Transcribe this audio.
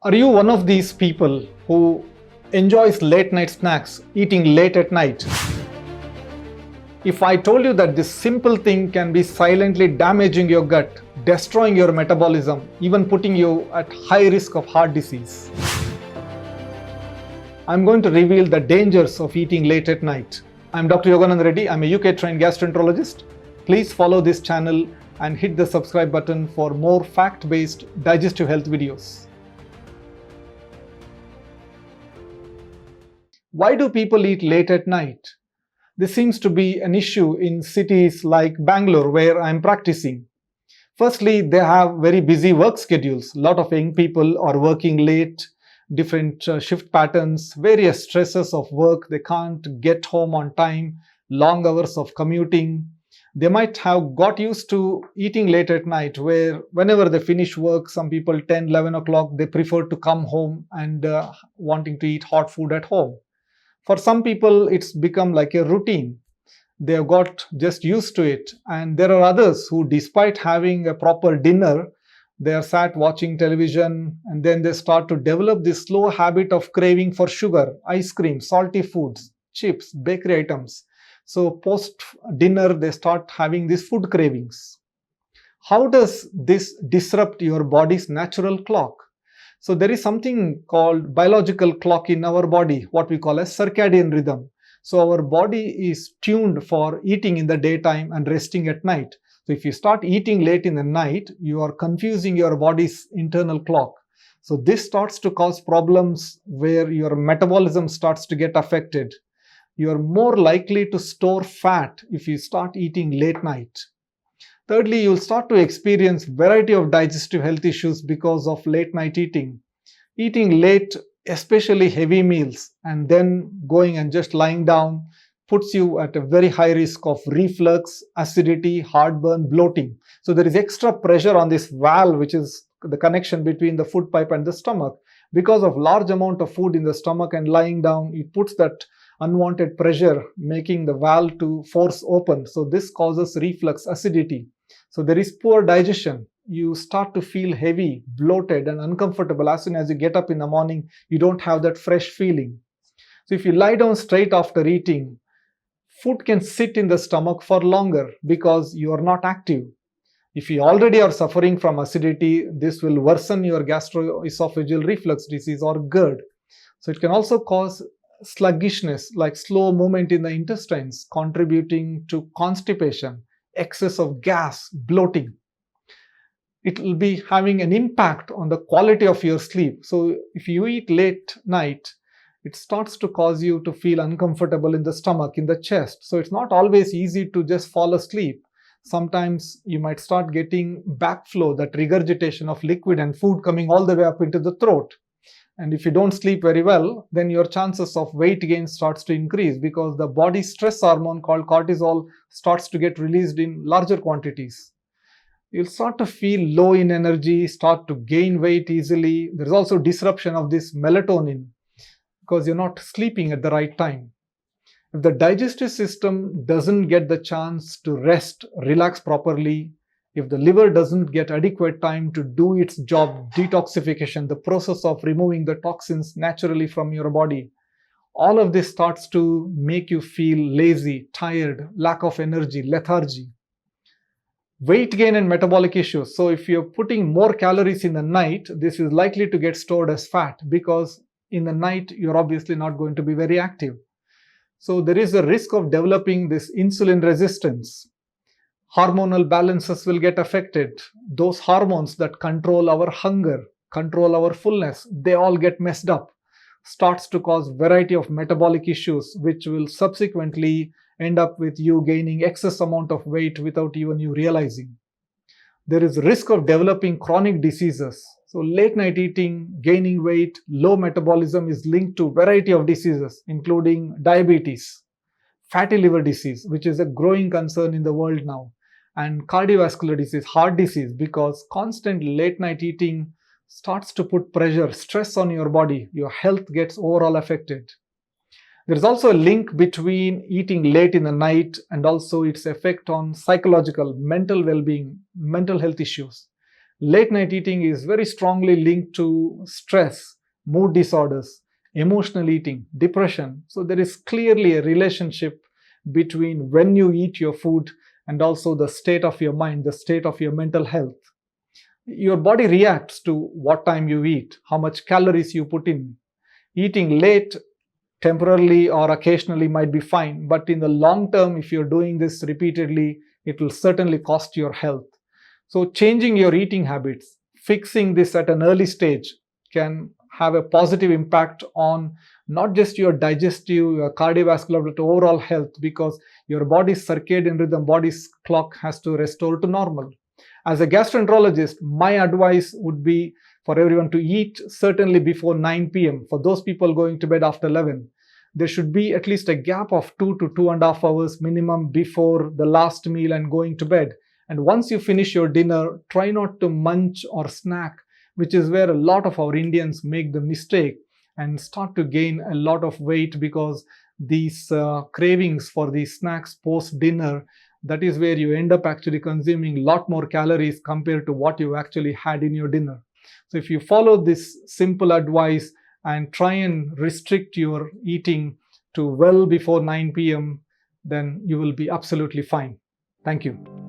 Are you one of these people who enjoys late night snacks, eating late at night? If I told you that this simple thing can be silently damaging your gut, destroying your metabolism, even putting you at high risk of heart disease. I'm going to reveal the dangers of eating late at night. I'm Dr. Yoganand Reddy. I'm a UK trained gastroenterologist. Please follow this channel and hit the subscribe button for more fact-based digestive health videos. Why do people eat late at night? This seems to be an issue in cities like Bangalore, where I'm practicing. Firstly, they have very busy work schedules. A lot of young people are working late, different shift patterns, various stresses of work. They can't get home on time, long hours of commuting. They might have got used to eating late at night, where whenever they finish work, some people 10, 11 o'clock, they prefer to come home and wanting to eat hot food at home. For some people, it's become like a routine. They have got just used to it. And there are others who, despite having a proper dinner, they are sat watching television, and then they start to develop this slow habit of craving for sugar, ice cream, salty foods, chips, bakery items. So post dinner, they start having these food cravings. How does this disrupt your body's natural clock? So there is something called biological clock in our body, what we call as circadian rhythm. So our body is tuned for eating in the daytime and resting at night. So if you start eating late in the night, you are confusing your body's internal clock. So this starts to cause problems where your metabolism starts to get affected. You are more likely to store fat if you start eating late night. Thirdly, you'll start to experience variety of digestive health issues because of late night eating. Eating late, especially heavy meals, and then going and just lying down puts you at a very high risk of reflux, acidity, heartburn, bloating. So there is extra pressure on this valve, which is the connection between the food pipe and the stomach. Because of large amount of food in the stomach and lying down, it puts that unwanted pressure, making the valve to force open. So this causes reflux, acidity. So there is poor digestion. You start to feel heavy, bloated, and uncomfortable. As soon as you get up in the morning, you don't have that fresh feeling. So if you lie down straight after eating, food can sit in the stomach for longer because you are not active. If you already are suffering from acidity, this will worsen your gastroesophageal reflux disease or GERD. So it can also cause sluggishness, like slow movement in the intestines, contributing to constipation, excess of gas, bloating. It will be having an impact on the quality of your sleep. So if you eat late night, it starts to cause you to feel uncomfortable in the stomach, in the chest. So it's not always easy to just fall asleep. Sometimes you might start getting backflow, that regurgitation of liquid and food coming all the way up into the throat. And if you don't sleep very well, then your chances of weight gain starts to increase because the body stress hormone called cortisol starts to get released in larger quantities. You'll start to feel low in energy, start to gain weight easily. There's also disruption of this melatonin because you're not sleeping at the right time. If the digestive system doesn't get the chance to rest, relax properly, if the liver doesn't get adequate time to do its job, detoxification, the process of removing the toxins naturally from your body, all of this starts to make you feel lazy, tired, lack of energy, lethargy. Weight gain and metabolic issues. So if you're putting more calories in the night, this is likely to get stored as fat because in the night, you're obviously not going to be very active. So there is a risk of developing this insulin resistance. Hormonal balances will get affected. Those hormones that control our hunger, control our fullness, they all get messed up. Starts to cause variety of metabolic issues, which will subsequently end up with you gaining excess amount of weight without even you realizing. There is risk of developing chronic diseases. So late night eating, gaining weight, low metabolism is linked to variety of diseases, including diabetes, fatty liver disease, which is a growing concern in the world now, and cardiovascular disease, heart disease, because constant late night eating starts to put pressure, stress on your body. Your health gets overall affected. There is also a link between eating late in the night and also its effect on psychological, mental well-being, mental health issues. Late night eating is very strongly linked to stress, mood disorders, emotional eating, depression. So there is clearly a relationship between when you eat your food and also the state of your mind, the state of your mental health. Your body reacts to what time you eat, how much calories you put in. Eating late temporarily or occasionally might be fine, but in the long term, if you're doing this repeatedly, it will certainly cost your health. So changing your eating habits, fixing this at an early stage can have a positive impact on not just your digestive, your cardiovascular, but overall health, because your body's circadian rhythm, body's clock has to restore to normal. As a gastroenterologist, my advice would be for everyone to eat certainly before 9 p.m. For those people going to bed after 11, there should be at least a gap of 2 to 2.5 hours minimum before the last meal and going to bed. And once you finish your dinner, try not to munch or snack, which is where a lot of our Indians make the mistake and start to gain a lot of weight, because these cravings for these snacks post dinner, that is where you end up actually consuming a lot more calories compared to what you actually had in your dinner. So if you follow this simple advice and try and restrict your eating to well before 9 p.m., then you will be absolutely fine. Thank you.